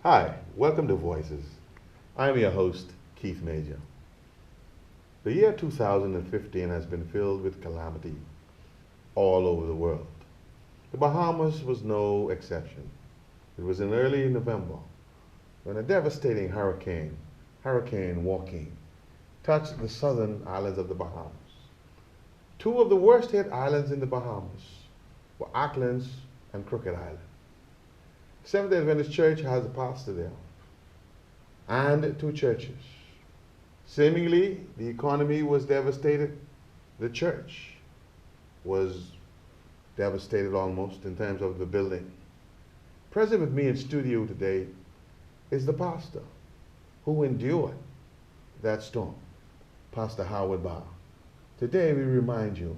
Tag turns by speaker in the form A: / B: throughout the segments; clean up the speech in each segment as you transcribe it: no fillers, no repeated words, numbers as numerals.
A: Hi, welcome to Voices. I'm your host, Keith Major. The year 2015 has been filled with calamity all over the world. The Bahamas was no exception. It was in early November when a devastating hurricane, Hurricane Joaquin, touched the southern islands of the Bahamas. Two of the worst hit islands in the Bahamas were Auckland's and Crooked Island. Seventh-day Adventist Church has a pastor there and two churches. Seemingly, the economy was devastated. The church was devastated almost in terms of the building. Present with me in studio today is the pastor who endured that storm, Pastor Howard Barr. Today we remind you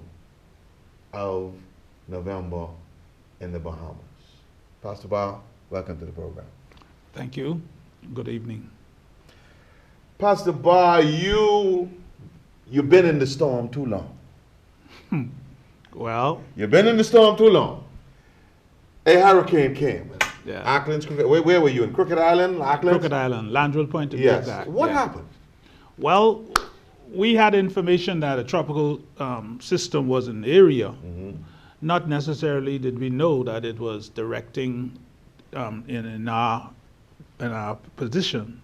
A: of November in the Bahamas. Pastor Barr, welcome to the program.
B: Thank you. Good evening.
A: Pastor Barr, you've been in the storm too long.
B: Well,
A: You've been in the storm too long. A hurricane came.
B: yeah.
A: Auckland's Crooked. Where were you? In Crooked Island? Auckland?
B: Crooked Island, Landrell Point to be
A: Yes.
B: exact.
A: What
B: Yeah.
A: happened?
B: Well, we had information that a tropical system was in the area. Not necessarily did we know that it was directing in our position,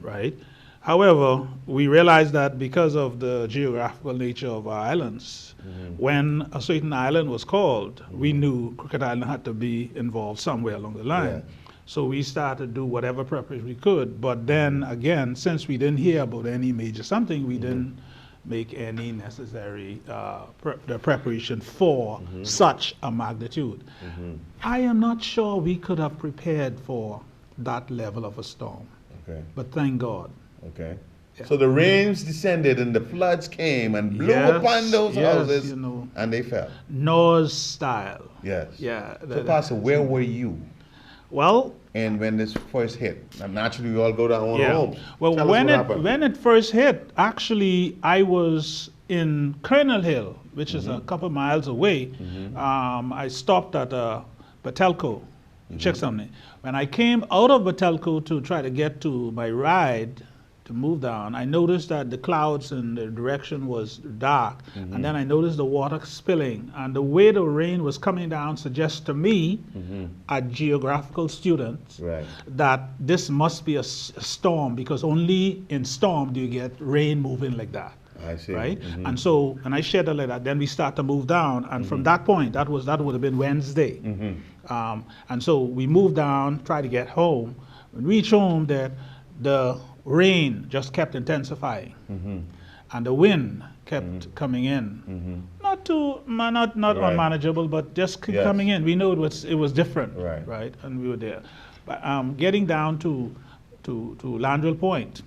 B: right? However, we realized that because of the geographical nature of our islands, when a certain island was called, we knew Crooked Island had to be involved somewhere along the line.
A: Yeah.
B: So we started to do whatever preparation we could. But then again, since we didn't hear about any major something, we didn't make any necessary the preparation for such a magnitude. I am not sure we could have prepared for that level of a storm,
A: Okay.
B: but thank God.
A: Okay.
B: Yeah.
A: So the rains descended and the floods came and blew upon those houses,
B: you know,
A: and they fell.
B: Noah's style.
A: Yes.
B: Yeah.
A: So, Pastor, where were you?
B: Well,
A: And when this first hit, and naturally we all go to our own homes.
B: well,
A: Tell us what happened.
B: when it first hit, actually, I was in Colonel Hill, which is a couple miles away. I stopped at Batelco, check something. When I came out of Batelco to try to get to my ride to move down, I noticed that the clouds in the direction was dark, and then I noticed the water spilling, and the way the rain was coming down suggests to me, a geographical student,
A: Right.
B: that this must be a storm, because only in storm do you get rain moving like that.
A: I see.
B: Right? And so when I shed a letter, then we start to move down, and from that point, that would have been Wednesday. And so we moved down, tried to get home. When we reached home, the rain just kept intensifying, and the wind kept coming in. Not
A: Right.
B: unmanageable, but just keep
A: Yes.
B: coming in. We knew it was different,
A: Right.
B: And we were there. But getting down to Landrell Point,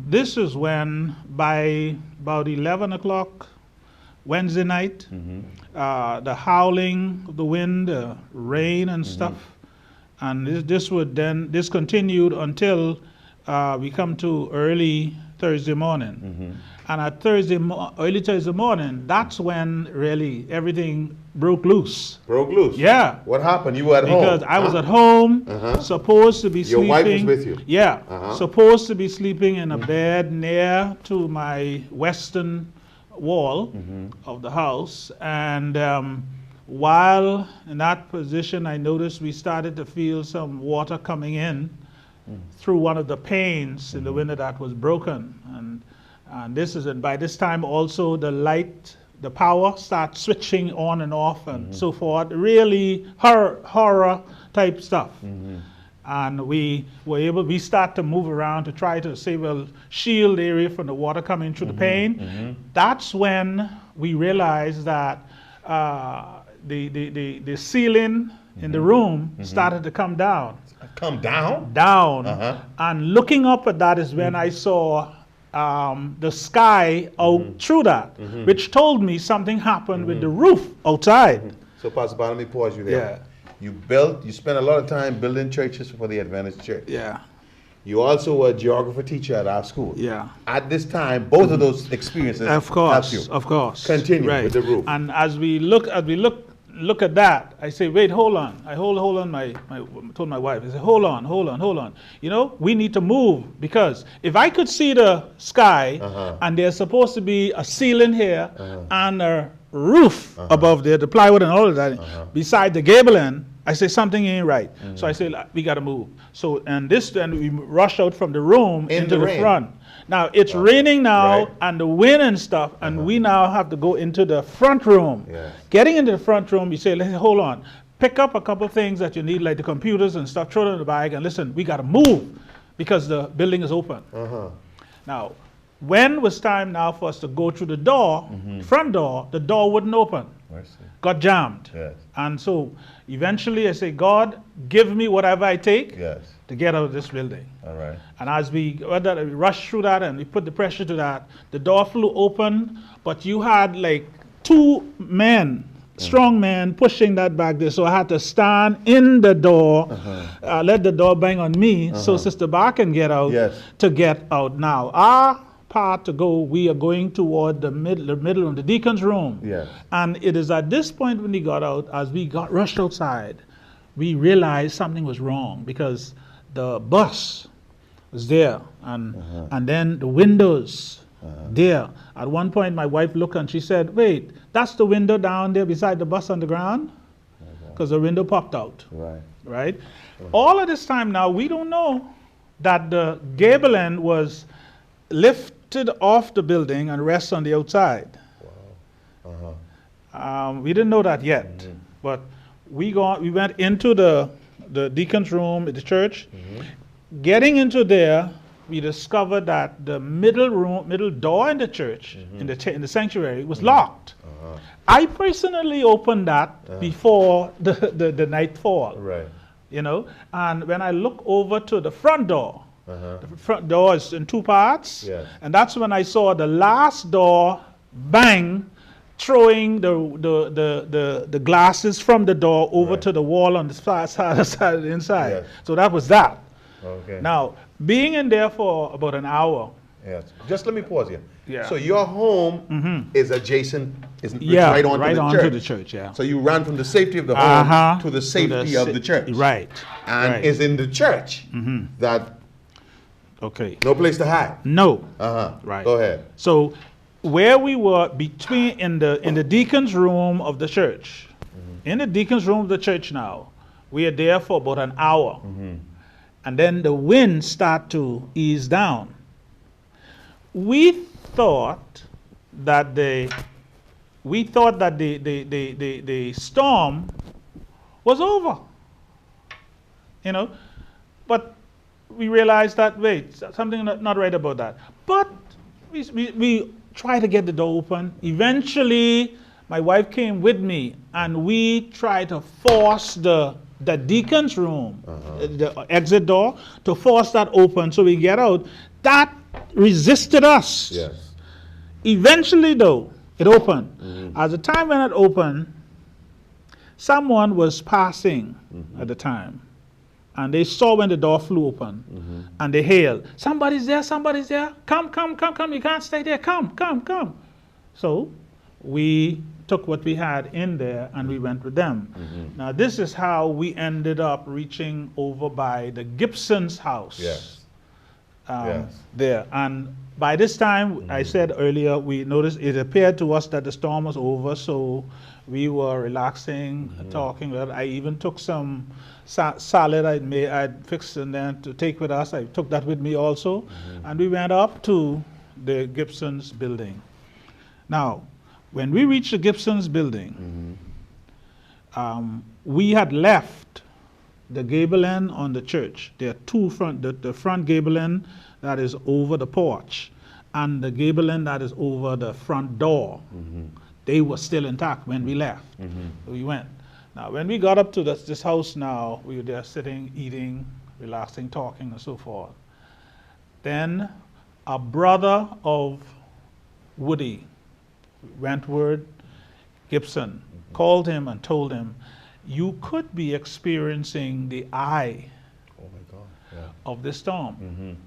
B: this is when by about 11 o'clock Wednesday night, the howling of the wind, rain and stuff, and this continued until we come to early Thursday morning. And at early Thursday morning, that's when really everything broke loose.
A: Broke loose?
B: Yeah.
A: What happened? You were at home?
B: Because I was at home, supposed to be
A: Your
B: sleeping.
A: wife was with you?
B: Yeah. Supposed to be sleeping in a bed near to my western wall of the house. And while in that position, I noticed we started to feel some water coming in through one of the panes in the window that was broken. And this is, and by this time also the power starts switching on and off and so forth. Really horror type stuff. And we start to move around to try to say, well, shield the area from the water coming through the pane. That's when we realized that the ceiling in the room started to come down.
A: Come down?
B: Down. And looking up at that is when I saw the sky out through that, which told me something happened with the roof outside.
A: So, Pastor Barr, let me pause you there.
B: Yeah.
A: You spent a lot of time building churches for the Adventist Church.
B: Yeah.
A: You also were a geography teacher at our school.
B: Yeah.
A: At this time, both of those experiences
B: Of course,
A: helped you.
B: of course.
A: Continue
B: right.
A: with the roof.
B: And as we look look at that. I say, wait, hold on. I hold on. Told my wife. I said, hold on. You know, we need to move, because if I could see the sky, and there's supposed to be a ceiling here and a roof above there, the plywood and all of that, beside the gable end, I say something ain't right. So I say, we got to move. So and we rush out from the room into the front. Now it's raining now, and the wind and stuff, and we now have to go into the front room. Getting into the front room, you say, listen, hold on, pick up a couple things that you need, like the computers and stuff, throw them in the bag, and listen, we got to move because the building is open. Now, when was time now for us to go through the door, front door, the door wouldn't open. Got jammed. And so eventually I say, God, give me whatever I take to get out of this building. And as we rushed through that and we put the pressure to that, the door flew open, but you had like 2 men, strong men, pushing that back there. So I had to stand in the door, let the door bang on me so Sister Barr can get out to get out. Now, our part to go, we are going toward the middle room, the deacon's room. And it is at this point when we got out, as we got rushed outside, we realized something was wrong, because the bus was there, and then the windows there. At one point, my wife looked and she said, wait, that's the window down there beside the bus on the ground? Because the window popped out. Right? All of this time now, we don't know that the gable end was lifted off the building and rests on the outside. We didn't know that yet, but we went into the deacon's room at the church. Getting into there, we discovered that the middle door in the church, in the sanctuary, was locked. I personally opened that before the nightfall. You know, and when I look over to the front door, the front door is in 2 parts, and that's when I saw the last door bang, throwing the glasses from the door over to the wall on the side of the inside. So that was that. Now, being in there for about an hour.
A: Just let me pause here. So your home is adjacent, right onto the church. So you ran from the safety of the home to the safety of the church. And is in the church that no place to hide.
B: No.
A: Go ahead.
B: So where we were in the deacon's room of the church, in the deacon's room of the church now, we are there for about an hour. And then the wind started to ease down. We thought that the storm was over. You know, but we realized that, wait, something not right about that. But we tried to get the door open. Eventually, my wife came with me, and we tried to force the deacon's room, the exit door, to force that open so we get out. That resisted us. Eventually, though, it opened. At the time when it opened, someone was passing at the time. And they saw when the door flew open, and they hailed, somebody's there, come, you can't stay there, come. So we took what we had in there and we went with them. Now this is how we ended up reaching over by the Gibson's house. There. And by this time, I said earlier, we noticed it appeared to us that the storm was over, so we were relaxing, talking. I even took some salad I'd fixed and then to take with us. I took that with me also. And we went up to the Gibson's building. Now, when we reached the Gibson's building, we had left the gable end on the church. There are 2 the front gable end that is over the porch, and the gable end that is over the front door. They were still intact when we left. We went. Now, when we got up to this house now, we were there sitting, eating, relaxing, talking, and so forth. Then a brother of Woody, Wentworth Gibson, called him and told him, you could be experiencing the eye of this storm.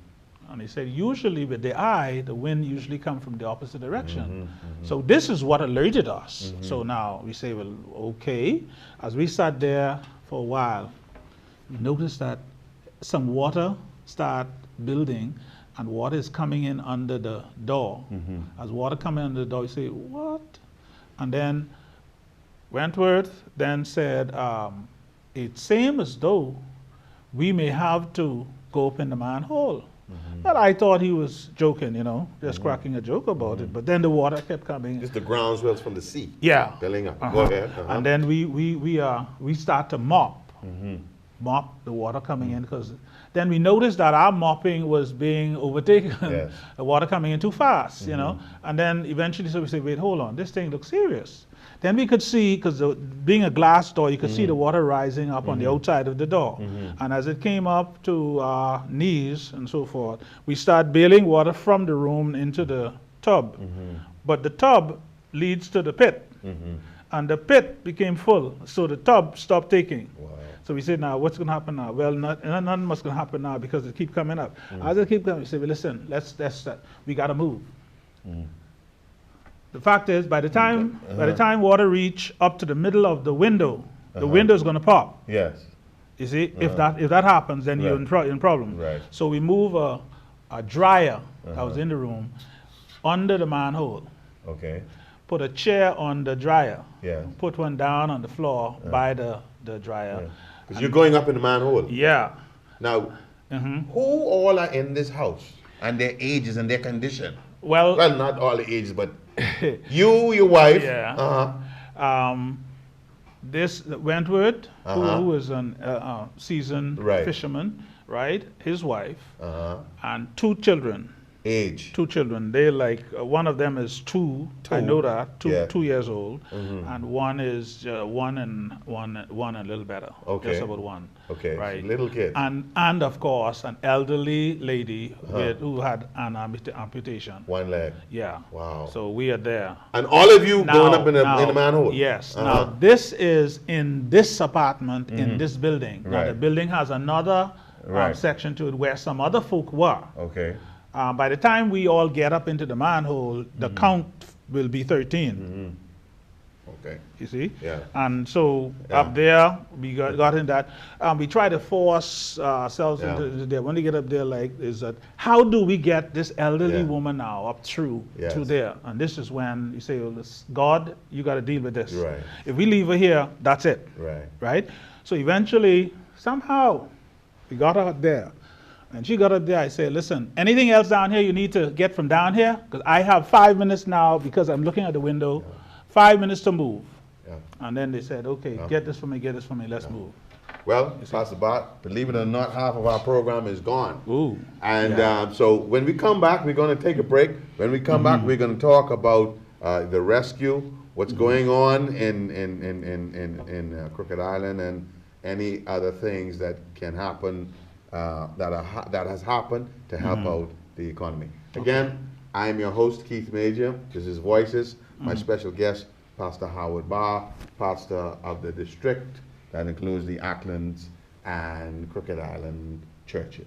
B: And he said, usually with the eye, the wind usually comes from the opposite direction. So this is what alerted us. So now we say, well, okay. As we sat there for a while, we noticed that some water start building, and water is coming in under the door. As water coming under the door, you say, what? And then Wentworth then said, it seems as though we may have to go up in the manhole. But I thought he was joking, just cracking a joke about it. But then the water kept coming.
A: Just the groundswells from the sea.
B: Yeah.
A: Building up. Go ahead.
B: And then we start to mop the water coming in, because then we noticed that our mopping was being overtaken.
A: Yes.
B: The water coming in too fast, And then eventually, so we said, wait, hold on, this thing looks serious. Then we could see, because being a glass door, you could see the water rising up on the outside of the door. And as it came up to our knees and so forth, we started bailing water from the room into the tub. But the tub leads to the pit. And the pit became full, so the tub stopped taking.
A: Wow.
B: So we said, now what's going to happen now? Well, nothing much going to happen now, because it keep coming up. As it keep coming, we said, well, listen, let's we got to move. The fact is, by the time water reach up to the middle of the window, the window is going to pop.
A: Yes.
B: You see, if that happens, then you're in problem.
A: Right.
B: So we move a dryer that was in the room under the manhole.
A: Okay.
B: Put a chair on the dryer.
A: Yeah.
B: Put one down on the floor by the dryer.
A: Because you're going up in the manhole.
B: Yeah.
A: Now, who all are in this house, and their ages and their condition?
B: Well,
A: not all the ages, but you, your wife.
B: Yeah. This Wentworth, who was a seasoned fisherman, right? His wife, and 2 children.
A: Age.
B: 2 children. They one of them is 2. I know that. 2 years old, and one is 1 and a little better.
A: Okay.
B: Just about 1.
A: Okay.
B: Right.
A: So little kids.
B: And of course an elderly lady who had an amputation.
A: 1 leg.
B: Yeah.
A: Wow.
B: So we are there.
A: And all of you going up in the manhole.
B: Yes. Now this is in this apartment in this building. Now the building has another section to it where some other folk were.
A: Okay.
B: By the time we all get up into the manhole, the count will be 13.
A: Okay.
B: You see?
A: Yeah.
B: And so up there, we got in that. We try to force ourselves into there. When we get up there, is that how do we get this elderly woman now up through to there? And this is when you say, well, God, you got to deal with this.
A: Right.
B: If we leave her here, that's it.
A: Right.
B: Right? So eventually, somehow, we got her up there. And she got up there. I said, listen, anything else down here you need to get from down here? Because I have 5 minutes now, because I'm looking at the window, 5 minutes to move.
A: Yeah.
B: And then they said, okay, get this for me, let's move.
A: Well, Pastor Bart, believe it or not, half of our program is gone.
B: Ooh.
A: And so when we come back, we're going to take a break. When we come back, we're going to talk about the rescue, what's going on in Crooked Island, and any other things that can happen that has happened to help out the economy. Again, I am your host, Keith Major. This is Voices. My special guest, Pastor Howard Barr, pastor of the district that includes the Acklands and Crooked Island churches.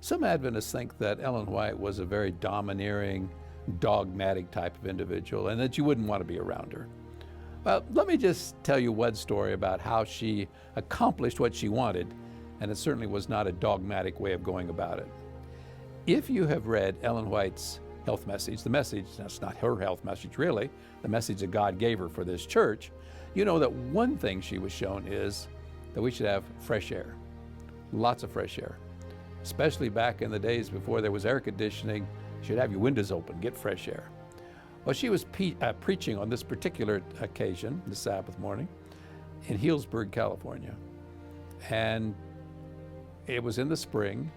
C: Some Adventists think that Ellen White was a very domineering, dogmatic type of individual, and that you wouldn't want to be around her. Well, let me just tell you one story about how she accomplished what she wanted, and it certainly was not a dogmatic way of going about it. If you have read Ellen White's health message, the message, that's not her health message really, the message that God gave her for this church, you know that one thing she was shown is that we should have fresh air, lots of fresh air. Especially back in the days before there was air conditioning, you should have your windows open, get fresh air. Well, she was preaching on this particular occasion, the Sabbath morning, in Healdsburg, California. And it was in the spring,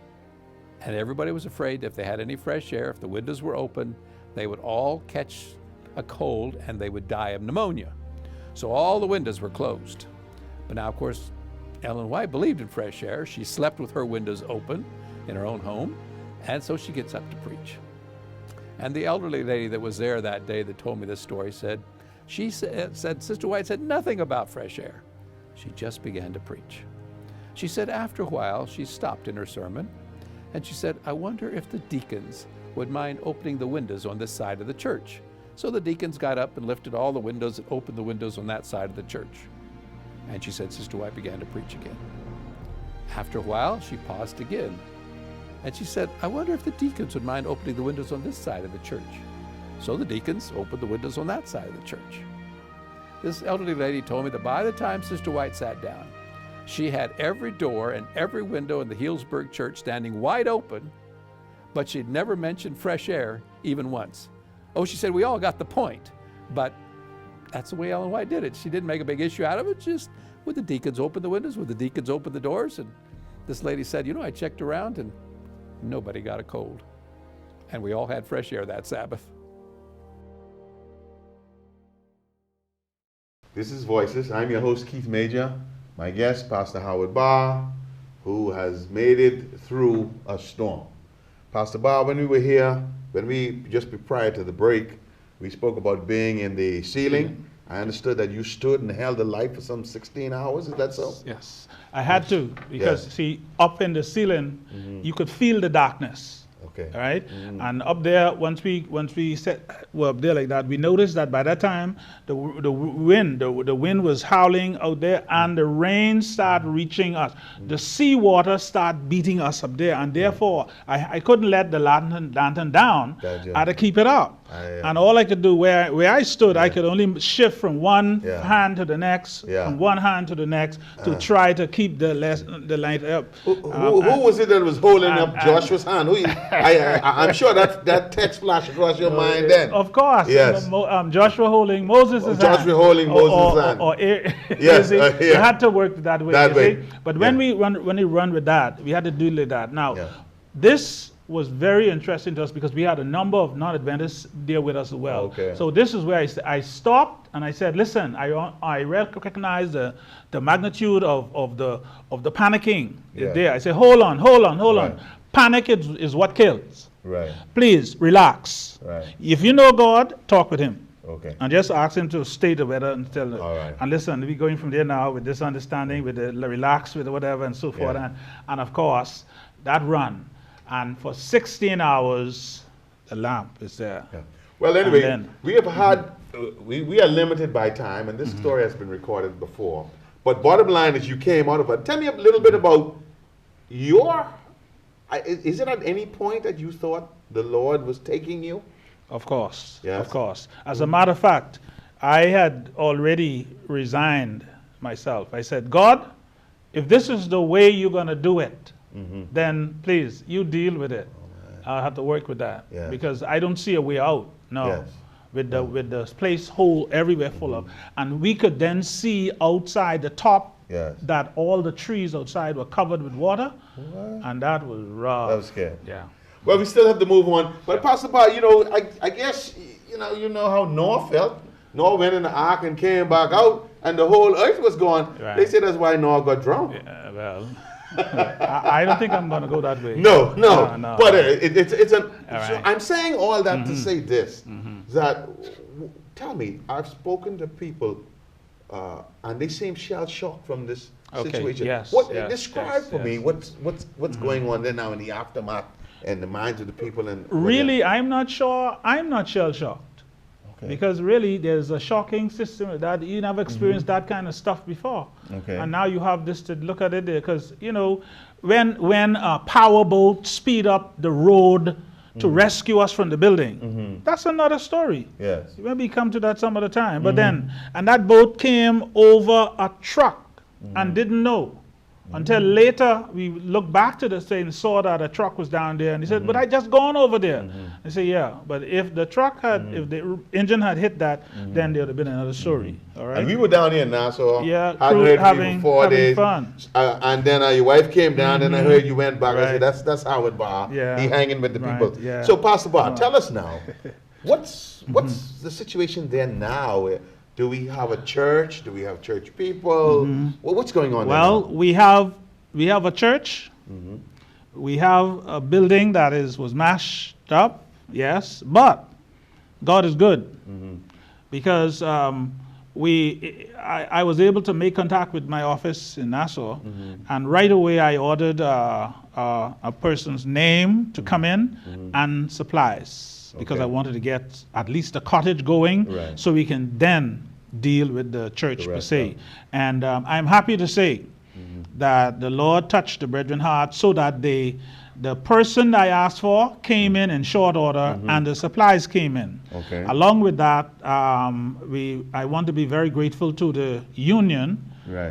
C: and everybody was afraid if they had any fresh air, if the windows were open, they would all catch a cold and they would die of pneumonia. So all the windows were closed. But now, of course, Ellen White believed in fresh air. She slept with her windows open in her own home, and so she gets up to preach. And the elderly lady that was there that day that told me this story said, Sister White said nothing about fresh air. She just began to preach. She said after a while, she stopped in her sermon, and she said, I wonder if the deacons would mind opening the windows on this side of the church. So the deacons got up and lifted all the windows and opened the windows on that side of the church. And she said Sister White began to preach again. After a while, she paused again. And she said, I wonder if the deacons would mind opening the windows on this side of the church. So the deacons opened the windows on that side of the church. This elderly lady told me that by the time Sister White sat down, she had every door and every window in the Healdsburg church standing wide open, but she'd never mentioned fresh air even once. Oh, she said, we all got the point, but that's the way Ellen White did it. She didn't make a big issue out of it, just would the deacons open the windows, would the deacons open the doors? And this lady said, I checked around and nobody got a cold. And we all had fresh air that Sabbath.
A: This is Voices. I'm your host, Keith Major. My guest, Pastor Howard Barr, who has made it through a storm. Pastor Barr, when we were here, just prior to the break, we spoke about being in the ceiling. I understood that you stood and held the light for some 16 hours. Is that so?
B: Yes. I had to, because see, up in the ceiling, you could feel the darkness.
A: Okay.
B: All right. And up there, once we were up there like that, we noticed that by that time the wind was howling out there, and the rain started reaching us. The seawater started beating us up there, and therefore I couldn't let the lantern down.
A: Gotcha.
B: I had to keep it up. And all I could do, where I stood, I could only shift from one hand to the next, from one hand to the next, to try to keep the light up.
A: Who was it that was holding up Joshua's hand? I'm sure that text flashed across your mind then.
B: Of course.
A: Yes.
B: Joshua holding Moses' hand.
A: Joshua holding Moses' hand.
B: Yes. We had to work that way. See? But when we run with that, we had to deal with that. Now, this was very interesting to us because we had a number of non-Adventists there with us as well.
A: Okay.
B: So this is where I stopped and I said, listen, I recognize the magnitude of the panicking there. I said, hold on. Panic is what kills.
A: Right.
B: Please relax.
A: Right.
B: If you know God, talk with him.
A: Okay.
B: And just ask him to state the weather and tell.
A: All right.
B: And listen, we're going from there now with this understanding, with the relax, with whatever, and so forth. And of course, that run. And for 16 hours, the lamp is there.
A: Yeah. Well, anyway, we have had, we are limited by time, and this story has been recorded before. But bottom line is you came out of it. Tell me a little bit about is it at any point that you thought the Lord was taking you?
B: Of course.
A: Yes.
B: Of course. As a matter of fact, I had already resigned myself. I said, God, if this is the way you're going to do it, then please, you deal with it. I'll have to work with that because I don't see a way out. No.
A: Yes.
B: With the place whole everywhere full of. And we could then see outside the top that all the trees outside were covered with water. And that was rough.
A: That was scary.
B: Yeah.
A: Well, we still have to move on. But Pastor Barr, I guess, you know how Noah felt. Noah went in the ark and came back out, and the whole earth was gone. Right. They say that's why Noah got drowned.
B: Yeah, well, I don't think I'm going to go that way.
A: No. But it's an.
B: Right.
A: So I'm saying all that to say this: that tell me, I've spoken to people, and they seem shell shocked from this situation.
B: Yes.
A: Describe for me what's going on there now in the aftermath and the minds of the people and.
B: Really, I'm not sure. I'm not shell shocked. Because really, there's a shocking system that you never experienced that kind of stuff before. Okay. And now you have this to look at it there. Because, when a power boat speed up the road to rescue us from the building, that's another story.
A: Yes.
B: Maybe come to that some other time. But then, and that boat came over a truck and didn't know. Until later, we looked back to the thing and saw that a truck was down there. And he said, but I just gone over there. I said, yeah, but if the truck had, if the engine had hit that, then there would have been another story. All right.
A: And we were down here in Nassau.
B: Yeah,
A: having 4 days.
B: Fun.
A: And then your wife came down, and I heard you went back. I said, that's Howard Barr. Yeah. He hanging with the people. Yeah. So, Pastor Barr, tell us now, what's the situation there now? Do we have a church? Do we have church people? Well, what's going on
B: Well,
A: there?
B: we have a church. We have a building that was mashed up, yes, but God is good because I was able to make contact with my office in Nassau, and right away I ordered a person's name to come in and supplies because I wanted to get at least a cottage going so we can then deal with the church per se. And I'm happy to say that the Lord touched the brethren heart so that the person I asked for came in short order and the supplies came in.
A: Okay.
B: Along with that, I want to be very grateful to the union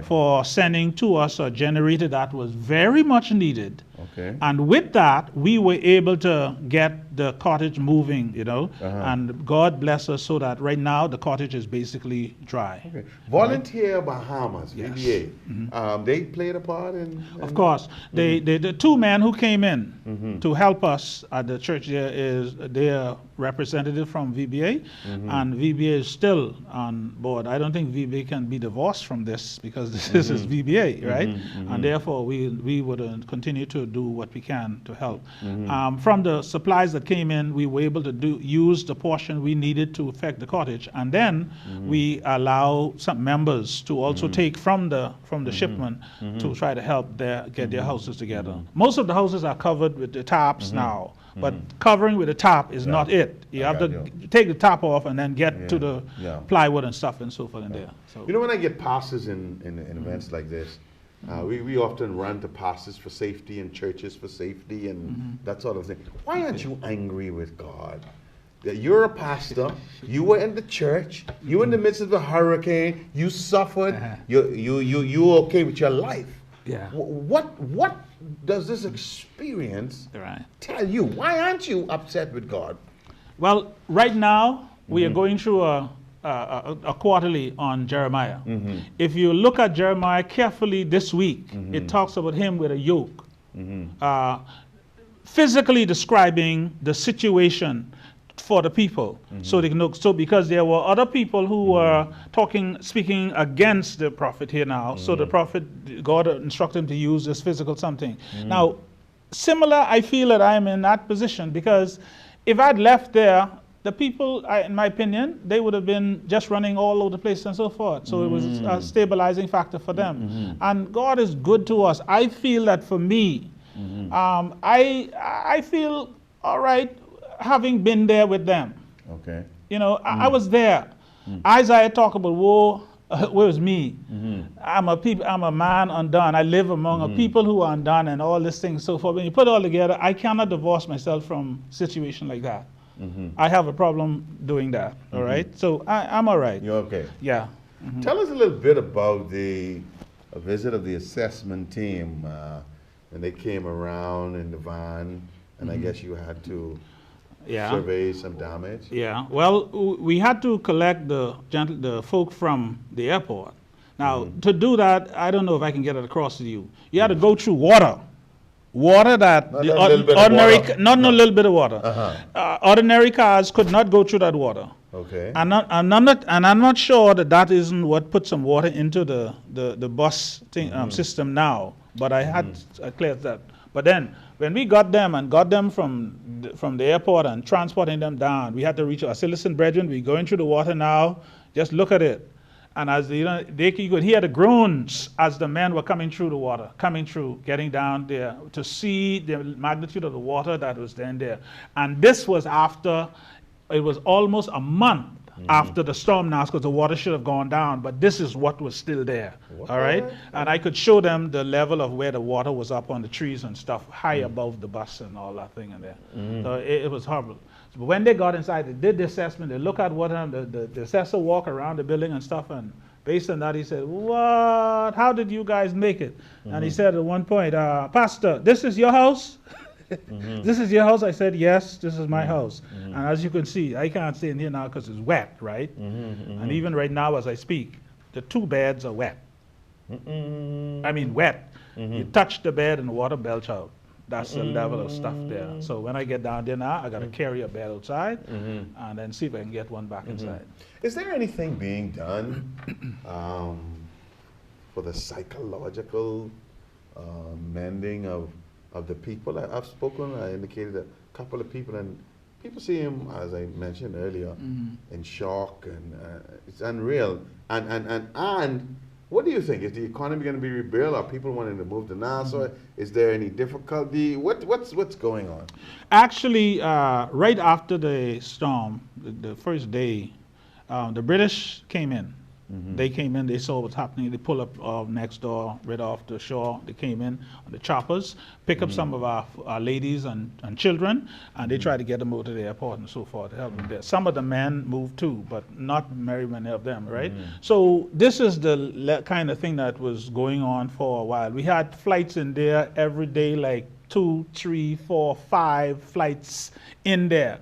B: for sending to us a generator that was very much needed.
A: Okay.
B: And with that, we were able to get the cottage moving, and God bless us so that right now the cottage is basically dry.
A: Okay. Volunteer Bahamas, VBA, they played a part in...
B: Of course. The two men who came in to help us at the church there they are representative from VBA, and VBA is still on board. I don't think VBA can be divorced from this because this is VBA, right? And therefore we would continue to do what we can to help. From the supplies that came in, we were able to use the portion we needed to affect the cottage, and then we allow some members to also take from the shipment to try to help get their houses together. Most of the houses are covered with the tops now, but covering with the top is not it. You have to take the top off and then get to the plywood and stuff and so forth in there. So.
A: You know, when I get pastors in events like this, we often run to pastors for safety and churches for safety and that sort of thing. Why aren't you angry with God? That you're a pastor, you were in the church, you were in the midst of a hurricane, you suffered, you okay with your life.
B: Yeah.
A: What does this experience tell you? Why aren't you upset with God?
B: Well, right now we are going through a quarterly on Jeremiah. If you look at Jeremiah carefully this week, it talks about him with a yoke, physically describing the situation for the people, so they can know. So because there were other people who were speaking against the prophet here now, so the prophet, God instructed him to use this physical something. Now, similar, I feel that I am in that position because if I'd left there, the people, in my opinion, they would have been just running all over the place and so forth. So it was a stabilizing factor for them. And God is good to us. I feel that for me, I feel all right having been there with them.
A: Okay.
B: You know, I was there. Isaiah talked about woe is me. I'm a man undone. I live among a people who are undone and all this thing. So when you put it all together, I cannot divorce myself from a situation like that. I have a problem doing that. All right. So I'm all right.
A: You're okay.
B: Yeah.
A: Tell us a little bit about a visit of the assessment team when they came around in the van, and I guess you had to survey some damage.
B: Yeah. Well, we had to collect the folk from the airport. Now, to do that, I don't know if I can get it across to you. You had to go through water. Water that
A: not
B: the
A: a little bit
B: ordinary,
A: of water.
B: not a little bit of water. Ordinary cars could not go through that water.
A: Okay.
B: I'm not sure that isn't what put some water into the bus thing, system now. But I had cleared that. But then when we got them from the airport and transporting them down, we had to reach. I said, listen, brethren, we're going through the water now. Just look at it. And as you could hear the groans as the men were coming through the water, getting down there to see the magnitude of the water that was then there. And this was after, it was almost a month after the storm now, because the water should have gone down, but this is what was still there. All right? And I could show them the level of where the water was up on the trees and stuff, high above the bus and all that thing in there. So it was horrible. But when they got inside, they did the assessment, they look at what the assessor walked around the building and stuff, and based on that, he said, what? How did you guys make it? And he said at one point, Pastor, this is your house? This is your house? I said, yes, this is my house. And as you can see, I can't stay in here now because it's wet, right? And even right now as I speak, the two beds are wet. I mean wet. You touch the bed and the water belch out. That's the level of stuff there. So when I get down there now, I got to carry a bed outside and then see if I can get one back inside.
A: Is there anything being done for the psychological mending of the people? I've spoken, I indicated a couple of people, and people see him, as I mentioned earlier, in shock, and it's unreal. And what do you think? Is the economy going to be rebuilt? Are people wanting to move to Nassau? Is there any difficulty? What's going on?
B: Actually, right after the storm, the first day, the British came in. They came in, they saw what's happening. They pulled up next door, right off the shore. They came in on the choppers, pick up some of our ladies and children, and they tried to get them over to the airport and so forth to help them there. Some of the men moved too, but not very many of them, right? So this is the kind of thing that was going on for a while. We had flights in there every day, like 2, 3, 4, 5 flights in there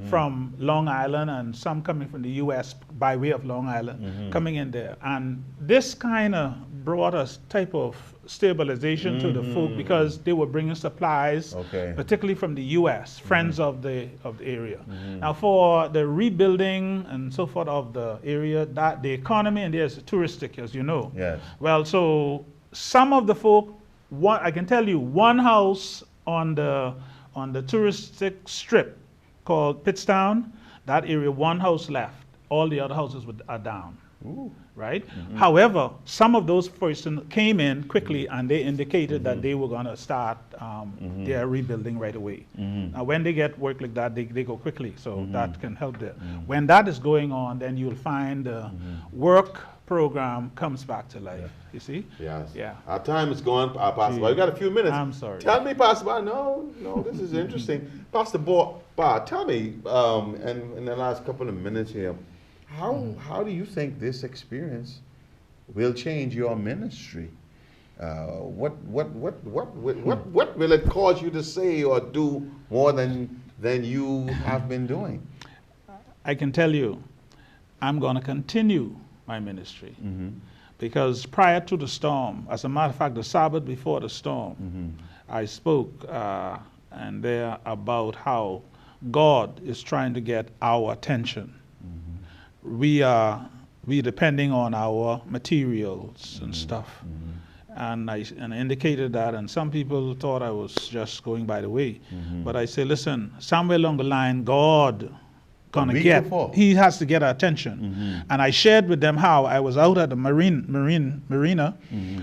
B: from Long Island, and some coming from the U.S. by way of Long Island, coming in there. And this kind of brought us type of stabilization to the folk, because they were bringing supplies, particularly from the U.S., friends of the area. Now for the rebuilding and so forth of the area, that the economy in there is touristic, as you know.
A: Yes.
B: Well, so some of the folk, I can tell you, one house on the touristic strip called Pittstown, that area, one house left. All the other houses are down.
A: Ooh.
B: Right? However, some of those persons came in quickly and they indicated that they were going to start their rebuilding right away. Now, when they get work like that, they go quickly, so that can help there. When that is going on, then you'll find the work program comes back to life. You see?
A: Yes.
B: Yeah.
A: Our time is gone, Pastor Barr. You got a few minutes.
B: I'm sorry.
A: Tell me, Pastor Barr. No, this is interesting. Pastor Barr, tell me, and in the last couple of minutes here, how do you think this experience will change your ministry? What will it cause you to say or do more than you have been doing?
B: I can tell you, I'm going to continue my ministry. Because prior to the storm, as a matter of fact, the Sabbath before the storm, I spoke and there about how God is trying to get our attention. We depending on our materials and stuff. And I indicated that, and some people thought I was just going by the way. But I say, listen, somewhere along the line, God he has to get our attention. And I shared with them how I was out at the marina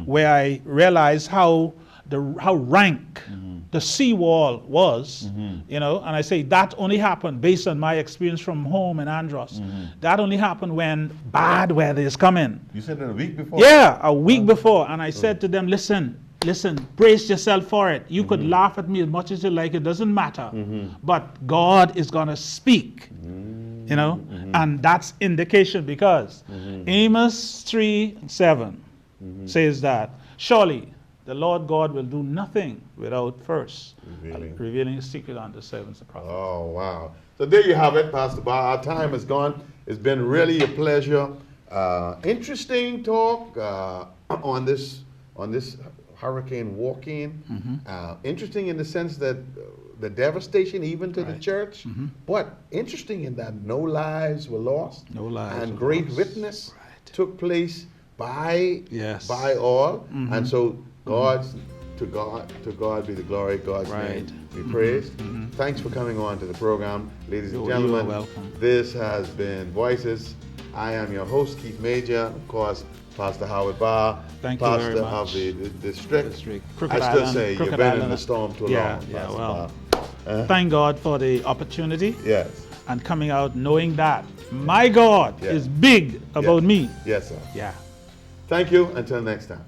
B: where I realized how rank the seawall was, and I say that only happened based on my experience from home in Andros. That only happened when bad weather is coming.
A: You said it a week before?
B: Yeah, a week before. And I said to them, listen, brace yourself for it. You could laugh at me as much as you like, it doesn't matter. But God is going to speak, and that's indication, because Amos 3:7 says that, surely the Lord God will do nothing without first revealing his secret unto servants and prophets.
A: Oh, wow. So there you have it, Pastor Barr. Our time is gone. It's been really a pleasure. Interesting talk on this Hurricane Joaquin. Interesting in the sense that the devastation even to the church, but interesting in that no lives were lost.
B: No lives
A: and
B: were
A: great
B: lost.
A: witness took place by all. And so to God be the glory, God's name be praised. Thanks for coming on to the program, ladies and gentlemen.
B: You're welcome.
A: This has been Voices. I am your host, Keith Major, of course, Pastor Howard Barr,
B: Thank you very
A: pastor
B: much.
A: of the district.
B: Crooked
A: I still
B: Island,
A: say
B: Crooked
A: you've been
B: Island.
A: in the storm too long.
B: Yeah,
A: Pastor
B: well,
A: Barr.
B: thank God for the opportunity.
A: Yes.
B: And coming out knowing that my God is big about me.
A: Yes, sir.
B: Yeah.
A: Thank you. Until next time.